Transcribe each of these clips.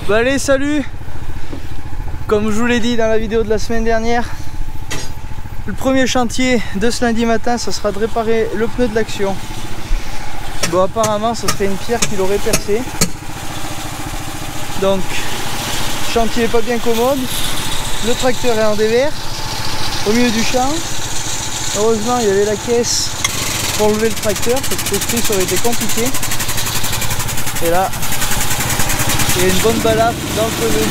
Bah allez, salut. Comme je vous l'ai dit dans la vidéo de la semaine dernière, le premier chantier de ce lundi matin, ça sera de réparer le pneu de l'Action. Bon, apparemment ce serait une pierre qui l'aurait percé. Donc chantier est pas bien commode. Le tracteur est en dévers au milieu du champ. Heureusement il y avait la caisse pour lever le tracteur parce que ça aurait été compliqué. Et là il y a une bonne balafre dans le pneu.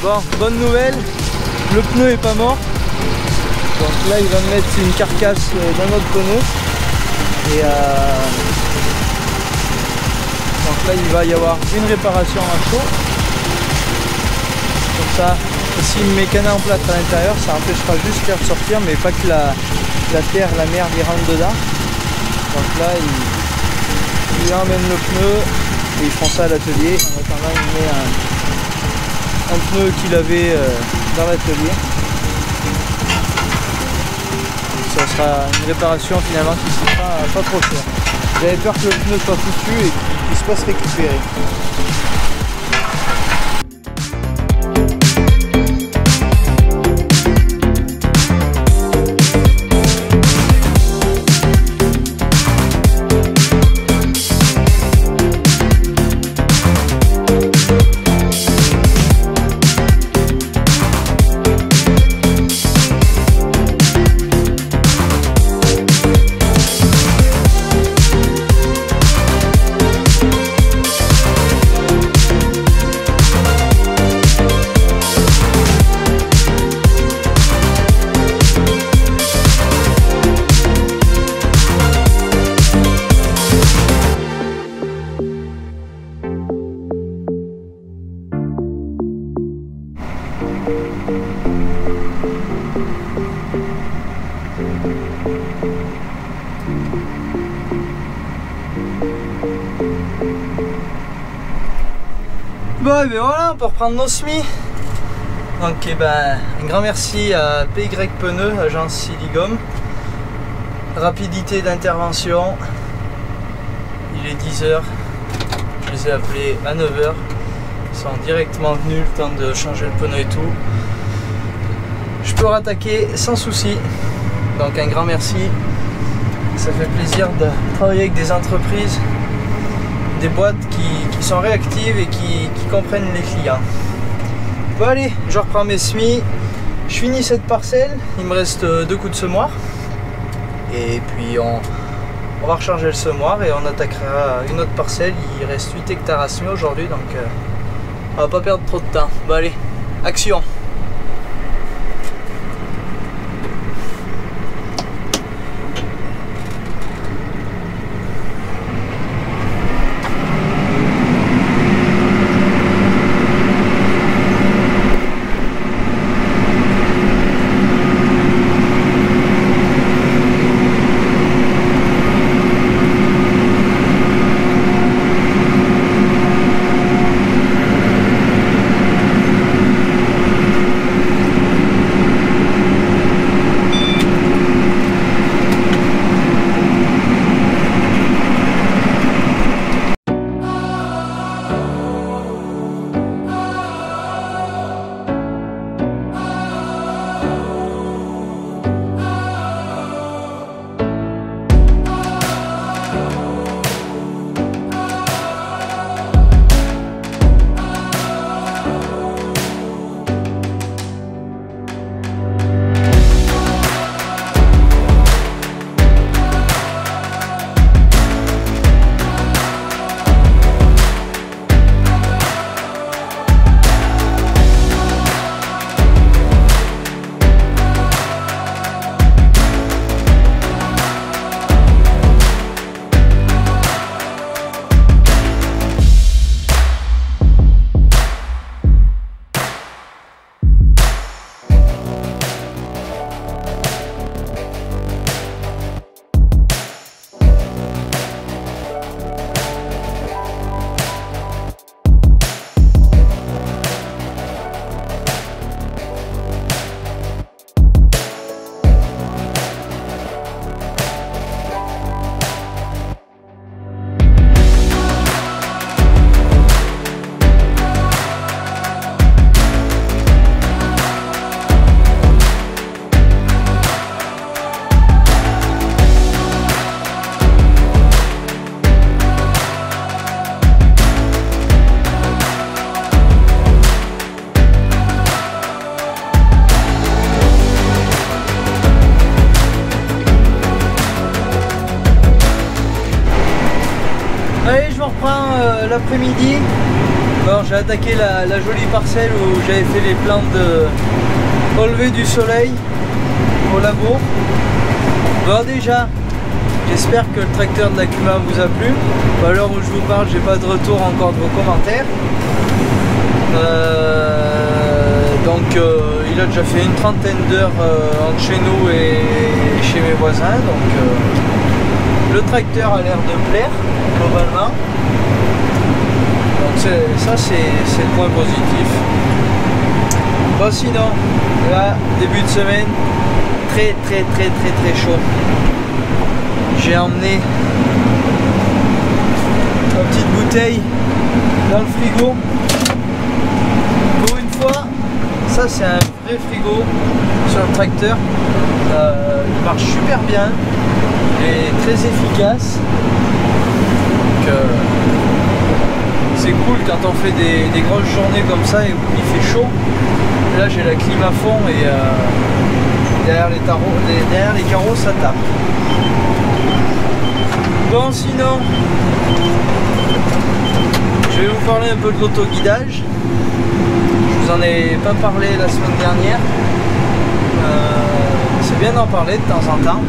Bon, bonne nouvelle, le pneu est pas mort. Donc là il va me mettre une carcasse dans notre pneu. Et donc là il va y avoir une réparation à chaud. Comme ça, s'il me met canard en plâtre à l'intérieur, ça empêchera juste l'air de sortir, mais pas que la terre, la merde y rentre dedans. Donc là il emmène le pneu et ils font ça à l'atelier. En attendant il met un pneu qu'il avait dans l'atelier. Ça sera une réparation finalement qui sera pas trop chère. J'avais peur que le pneu soit foutu et qu'il se passe récupérer. Bon, et bien voilà, on peut reprendre nos semis. Donc un grand merci à PY Pneus, agence Siligom. Rapidité d'intervention. Il est 10 h. Je les ai appelés à 9 h. Ils sont directement venus, le temps de changer le pneu et tout. Je peux rattaquer sans souci. Donc un grand merci. Ça fait plaisir de travailler avec des entreprises, des boîtes qui sont réactives et qui comprennent les clients. Bon allez, je reprends mes semis. Je finis cette parcelle. Il me reste 2 coups de semoir. Et puis on va recharger le semoir et on attaquera une autre parcelle. Il reste 8 hectares à semer aujourd'hui, donc on va pas perdre trop de temps. Bon allez, action! Bon, j'ai attaqué la jolie parcelle où j'avais fait les plans de au lever du soleil au labour. Bon, déjà, j'espère que le tracteur de la Kuma vous a plu. À l'heure où je vous parle, j'ai pas de retour encore de vos commentaires. Il a déjà fait une trentaine d'heures entre chez nous et chez mes voisins. Donc le tracteur a l'air de plaire globalement. Donc ça c'est le point positif. Bon, sinon, là, début de semaine, très chaud. J'ai emmené ma petite bouteille dans le frigo. Pour une fois, ça c'est un vrai frigo sur le tracteur. Il marche super bien, il est très efficace. Donc, c'est cool quand on fait des grosses journées comme ça et où il fait chaud. Là j'ai la clim à fond et derrière les carreaux ça tape. Bon, sinon je vais vous parler un peu de l'autoguidage. Je vous en ai pas parlé la semaine dernière. C'est bien d'en parler de temps en temps.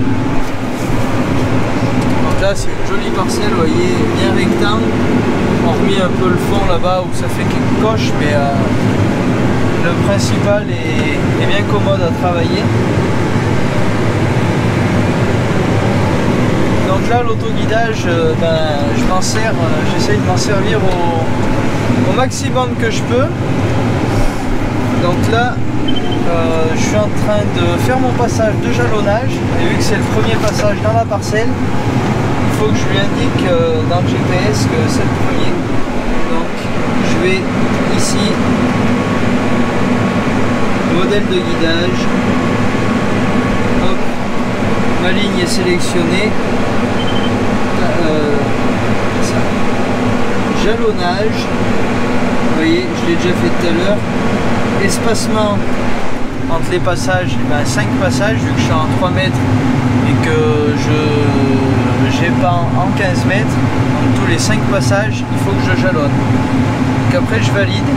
Donc là c'est une jolie parcelle, vous voyez, bien rectangle. On remet un peu le fond là-bas où ça fait quelques coches, mais le principal est bien commode à travailler. Donc là l'autoguidage, je m'en sers, j'essaye de m'en servir au maximum que je peux. Donc là je suis en train de faire mon passage de jalonnage, et vu que c'est le premier passage dans la parcelle, il faut que je lui indique dans le GPS que c'est le premier. Donc je vais ici, modèle de guidage, hop, ma ligne est sélectionnée, jalonnage, vous voyez, je l'ai déjà fait tout à l'heure, espacement entre les passages, 5 passages vu que je suis en 3 mètres et que j'ai pas en 15 mètres, donc tous les 5 passages il faut que je jalonne. Donc après je valide,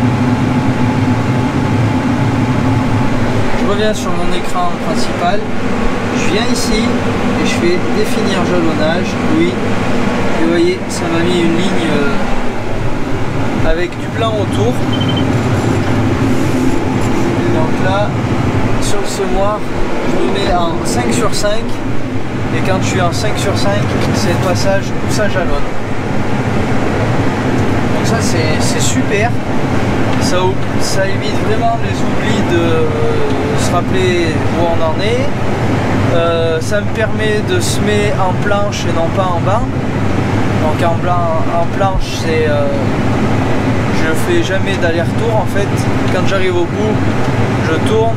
je reviens sur mon écran principal, je viens ici et je fais définir jalonnage, oui, et vous voyez ça m'a mis une ligne avec du blanc autour. Donc là, sur le semoir, je me mets en 5 sur 5. Et quand je suis en 5 sur 5, c'est le passage où ça jalonne. Donc ça, c'est super. Ça évite vraiment les oublis de se rappeler où on en est. Ça me permet de semer en planche et non pas en banc. Donc en planche, c'est... je fais jamais d'aller-retour en fait. Quand j'arrive au bout, je tourne,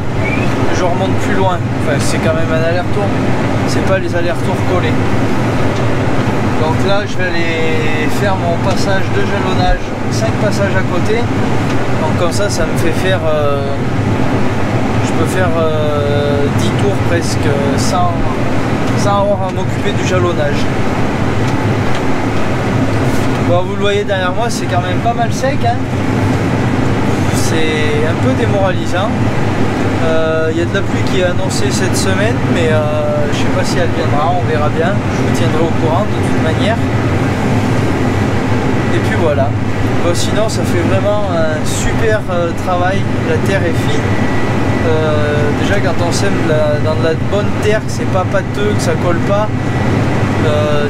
je remonte plus loin. Enfin, c'est quand même un aller-retour, c'est pas les allers-retours collés. Donc là, je vais aller faire mon passage de jalonnage, 5 passages à côté. Donc comme ça me fait faire, je peux faire 10 tours presque sans avoir à m'occuper du jalonnage. Bon, vous le voyez derrière moi, c'est quand même pas mal sec, hein. C'est un peu démoralisant. Il y a de la pluie qui est annoncée cette semaine, mais je sais pas si elle viendra, on verra bien. Je vous tiendrai au courant de toute manière. Et puis voilà. Bon, sinon, ça fait vraiment un super travail. La terre est fine. Déjà, quand on sème dans de la bonne terre, que c'est pas pâteux, que ça colle pas.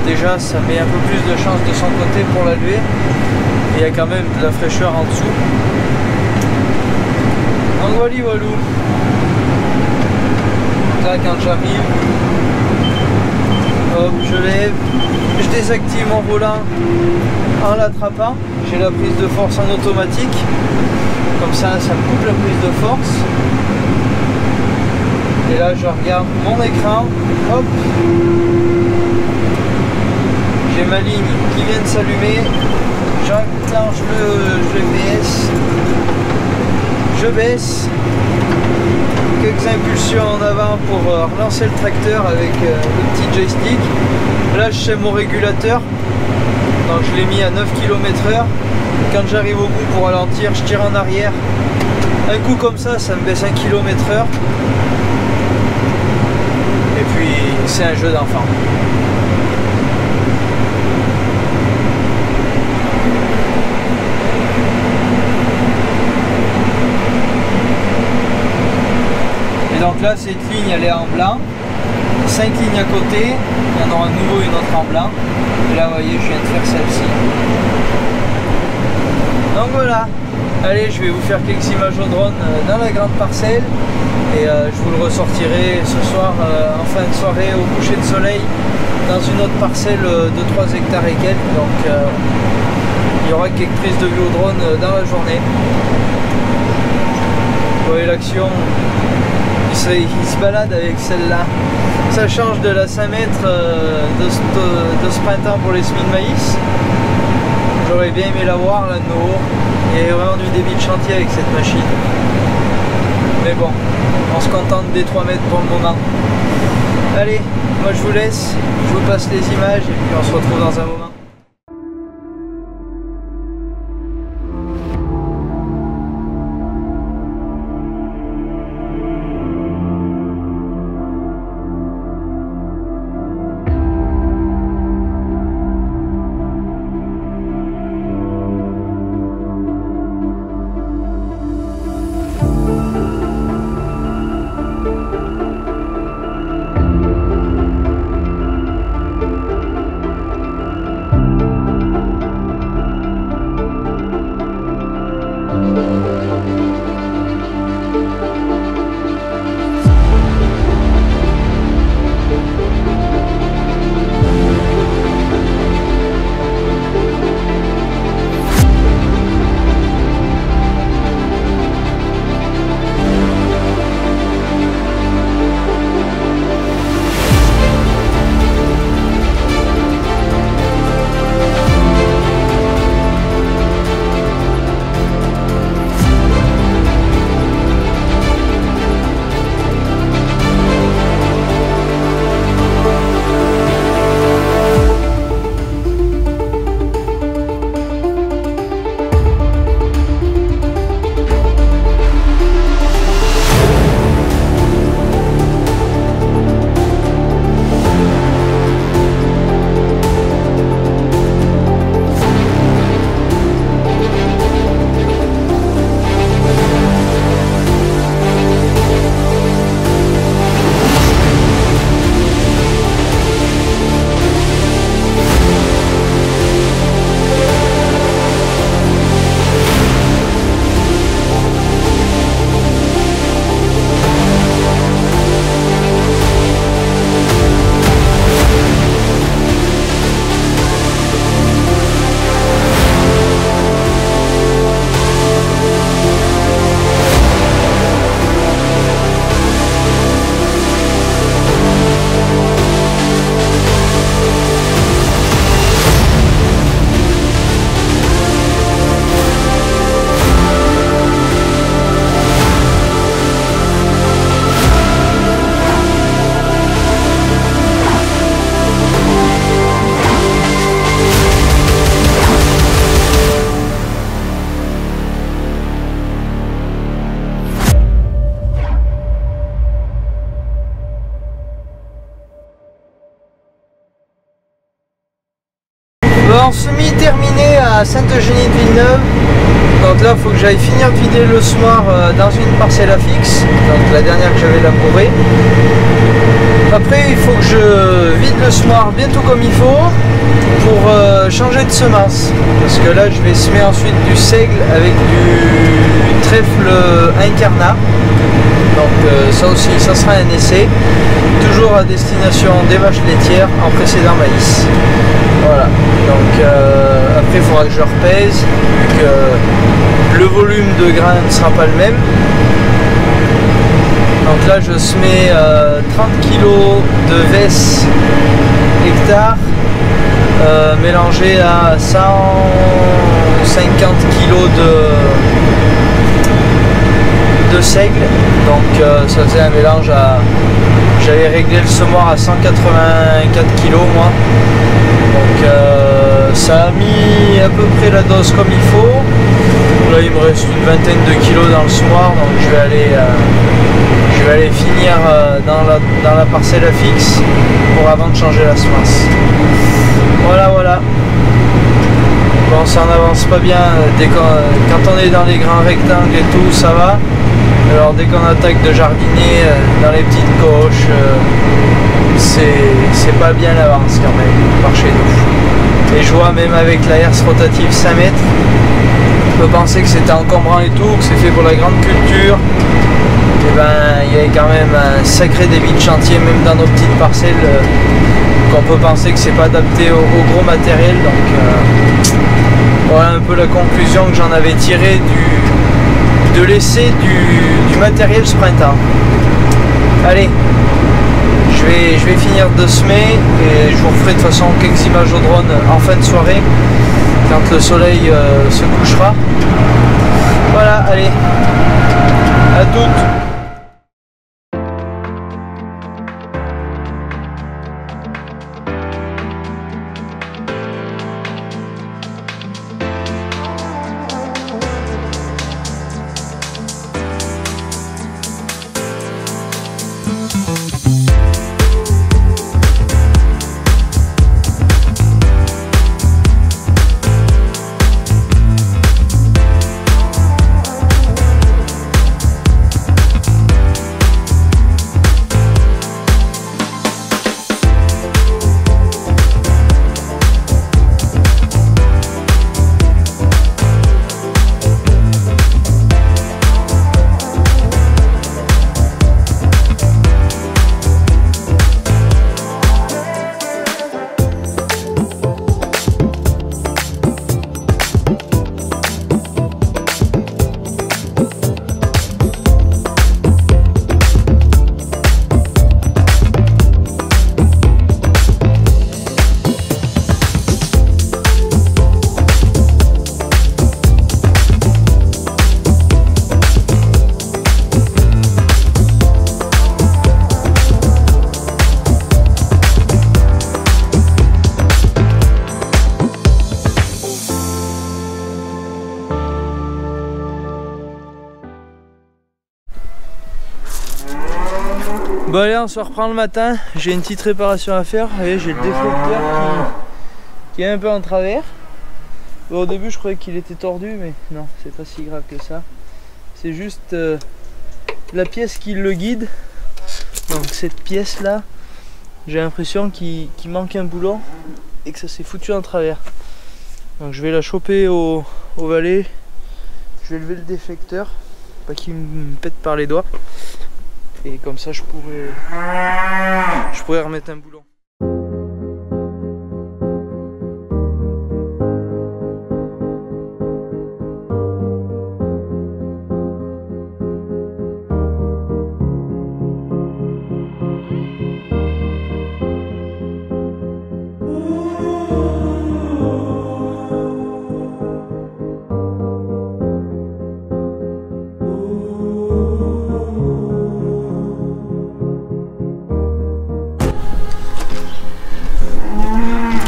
Déjà ça met un peu plus de chance de son côté pour la lever, et il y a quand même de la fraîcheur en dessous. Donc voilà, voilou. Là quand j'arrive, hop, je lève, je désactive mon volant en l'attrapant, j'ai la prise de force en automatique, comme ça me coupe la prise de force. Et là je regarde mon écran, hop, j'ai ma ligne qui vient de s'allumer, j'enclenche le GPS, je baisse, quelques impulsions en avant pour relancer le tracteur avec le petit joystick. Là je sais mon régulateur, donc je l'ai mis à 9 km/h, Quand j'arrive au bout pour ralentir, je tire en arrière. Un coup comme ça me baisse 1 km/h. Et puis c'est un jeu d'enfant. Et donc là, cette ligne elle est en blanc. 5 lignes à côté, il y en aura à nouveau une autre en blanc. Et là, vous voyez, je viens de faire celle-ci. Donc voilà. Allez, je vais vous faire quelques images au drone dans la grande parcelle. Et je vous le ressortirai ce soir en fin de soirée au coucher de soleil dans une autre parcelle de 3 hectares et quelques. Donc il y aura quelques prises de vue au drone dans la journée. Vous voyez l'action. Il se balade avec celle-là. Ça change de la 5 mètres de ce printemps pour les semis de maïs. J'aurais bien aimé la voir là de nouveau. Il y a vraiment du débit de chantier avec cette machine. Mais bon, on se contente des 3 mètres pour le moment. Allez, moi je vous laisse, je vous passe les images et puis on se retrouve dans un moment. Bon, semi-terminé à Sainte-Eugénie-de-Villeneuve. Donc là, il faut que j'aille finir de vider le semoir dans une parcelle à fixe. Donc la dernière que j'avais labourée. Après, il faut que je vide le semoir bientôt comme il faut pour changer de semence. Parce que là, je vais semer ensuite du seigle avec du trèfle incarnat. Donc ça aussi, ça sera un essai. Toujours à destination des vaches laitières en précédent maïs. Voilà. Donc après, il faudra que je repèse, vu que le volume de grains ne sera pas le même. Donc là, je semais 30 kg de vesse hectare, mélangé à 150 kg de seigle. Donc ça faisait un mélange à... J'avais réglé le semoir à 184 kg moi. Donc ça a mis à peu près la dose comme il faut. Là il me reste une vingtaine de kilos dans le semoir, donc je vais aller finir dans la parcelle à fixe pour avant de changer la semence. Voilà. Bon, ça n'avance pas bien quand on est dans les grands rectangles et tout, ça va. Alors dès qu'on attaque de jardiner dans les petites coches, c'est pas bien l'avance quand même par chez nous. Et je vois même avec la herse rotative 5 mètres, on peut penser que c'était encombrant et tout, que c'est fait pour la grande culture. Et ben il y avait quand même un sacré débit de chantier même dans nos petites parcelles, qu'on peut penser que c'est pas adapté au gros matériel. Donc voilà un peu la conclusion que j'en avais tirée de l'essai du matériel ce printemps. Allez, je vais finir de semer et je vous referai de toute façon quelques images au drone en fin de soirée quand le soleil se couchera. Voilà, allez, à toutes. Bon allez, on se reprend le matin, j'ai une petite réparation à faire. Vous voyez, j'ai le déflecteur qui est un peu en travers. Bon, au début je croyais qu'il était tordu, mais non, c'est pas si grave que ça. C'est juste la pièce qui le guide. Donc cette pièce là, j'ai l'impression qu'il manque un boulon et que ça s'est foutu en travers. Donc je vais la choper au valet, je vais lever le déflecteur, pas qu'il me pète par les doigts. Et comme ça je pourrais remettre un boulon.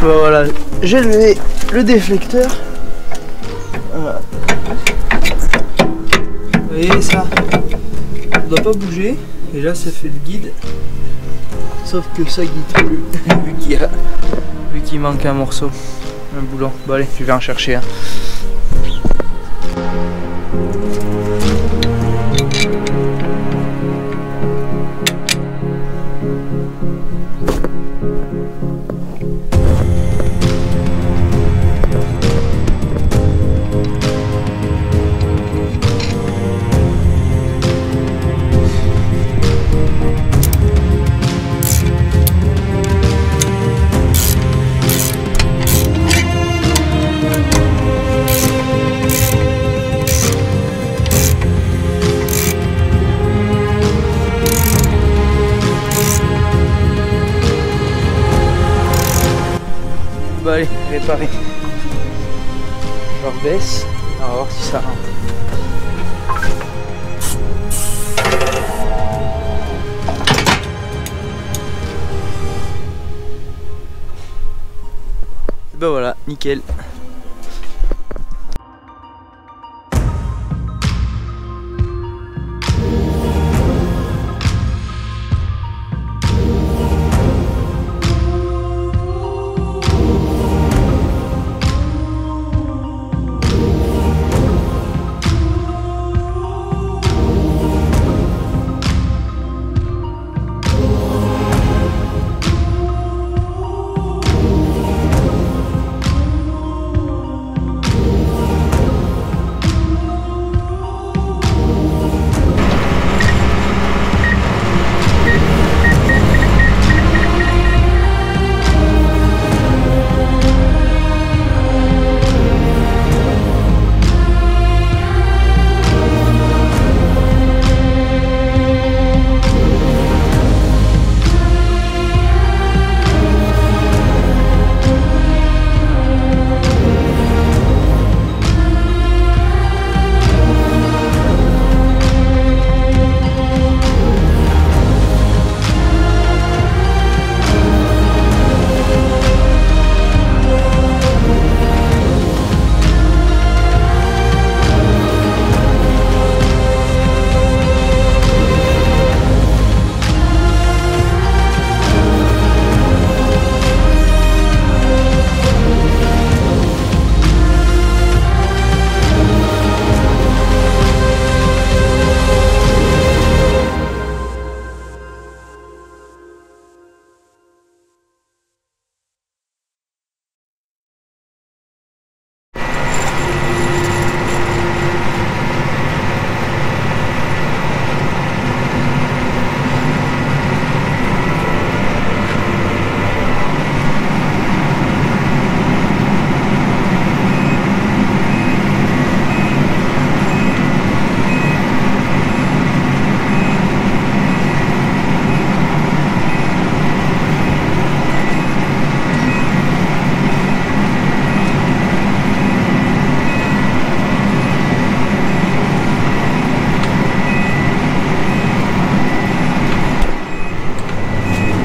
Voilà, j'ai levé le déflecteur. Voilà. Vous voyez ça, ça doit pas bouger. Et là ça fait le guide. Sauf que ça guide plus vu qu'il manque un morceau, un boulon. Bon allez, je vais en chercher un. Bon allez, réparer. Je leur baisse, on va voir si ça rentre. Ben voilà, nickel.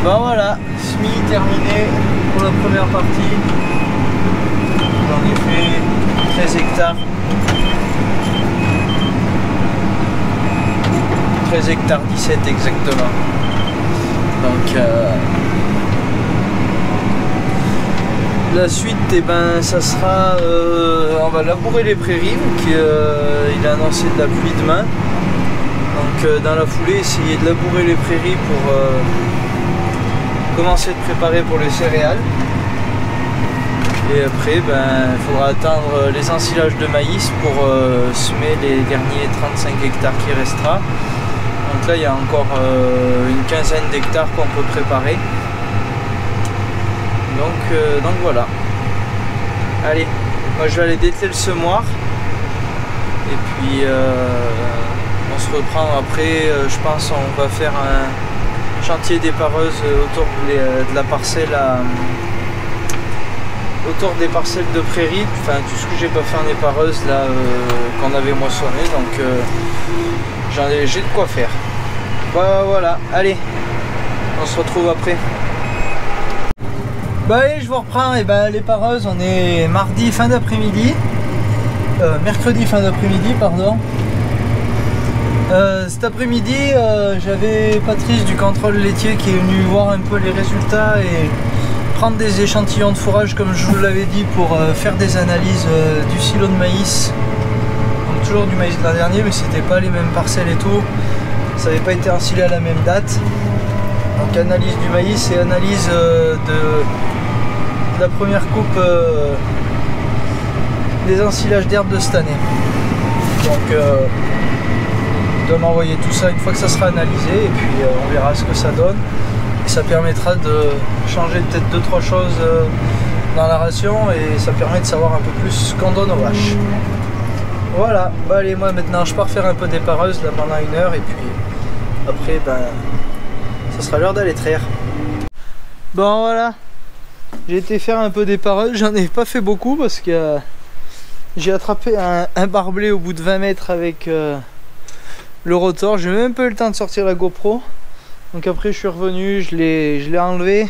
Bon voilà, semi terminé pour la première partie. J'en ai fait 13 hectares. 13 hectares 17 exactement. Donc la suite, eh ben, ça sera on va labourer les prairies, il a annoncé de la pluie demain. Donc dans la foulée, essayer de labourer les prairies pour commencer de préparer pour les céréales. Et après, ben, il faudra attendre les ensilages de maïs pour semer les derniers 35 hectares qui restera. Donc là, il y a encore une quinzaine d'hectares qu'on peut préparer. Donc voilà. Allez, moi je vais aller dételer le semoir. Et puis on se reprend après, je pense on va faire un chantier d'épareuse autour de la parcelle autour des parcelles de prairie, enfin tout ce que j'ai pas fait en épareuse là qu'on avait moissonné, donc j'ai de quoi faire. Voilà, allez, on se retrouve après. Bah allez, je vous reprends. Et ben l'épareuse, on est mardi fin d'après-midi, mercredi fin d'après-midi pardon. Cet après-midi, j'avais Patrice du contrôle laitier qui est venu voir un peu les résultats et prendre des échantillons de fourrage comme je vous l'avais dit pour faire des analyses du silo de maïs. Donc toujours du maïs de l'an dernier, mais c'était pas les mêmes parcelles et tout. Ça n'avait pas été ensilé à la même date. Donc analyse du maïs et analyse de la première coupe des ensilages d'herbe de cette année. Donc il doit m'envoyer tout ça une fois que ça sera analysé et puis on verra ce que ça donne. Et ça permettra de changer peut-être 2-3 choses dans la ration et ça permet de savoir un peu plus ce qu'on donne aux vaches. Voilà, bah allez, moi maintenant je pars faire un peu d'épareuse là pendant 1 heure et puis après ben ça sera l'heure d'aller traire. Bon voilà, j'ai été faire un peu d'épareuse, j'en ai pas fait beaucoup parce que j'ai attrapé un barbelé au bout de 20 mètres avec le rotor, j'ai même pas eu le temps de sortir la GoPro. Donc après je suis revenu, je l'ai enlevé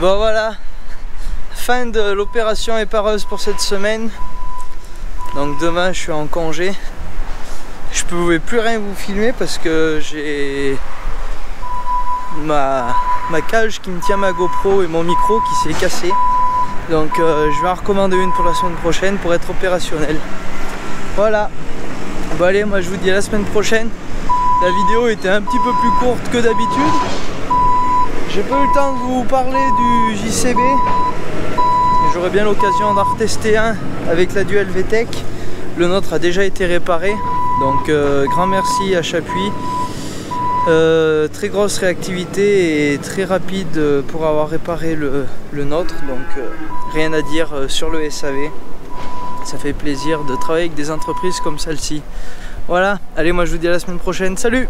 Bon voilà, fin de l'opération épareuse pour cette semaine. Donc demain je suis en congé. Je pouvais plus rien vous filmer parce que j'ai ma cage qui me tient ma GoPro et mon micro qui s'est cassé. Donc je vais en recommander une pour la semaine prochaine pour être opérationnel. Voilà. Bon allez, moi je vous dis à la semaine prochaine. La vidéo était un petit peu plus courte que d'habitude. J'ai pas eu le temps de vous parler du JCB. J'aurai bien l'occasion d'en retester un avec la Duel VTEC. Le nôtre a déjà été réparé. Donc grand merci à Chapuis. Très grosse réactivité et très rapide pour avoir réparé le nôtre. Donc rien à dire sur le SAV. Ça fait plaisir de travailler avec des entreprises comme celle-ci. Voilà, allez, moi je vous dis à la semaine prochaine. Salut!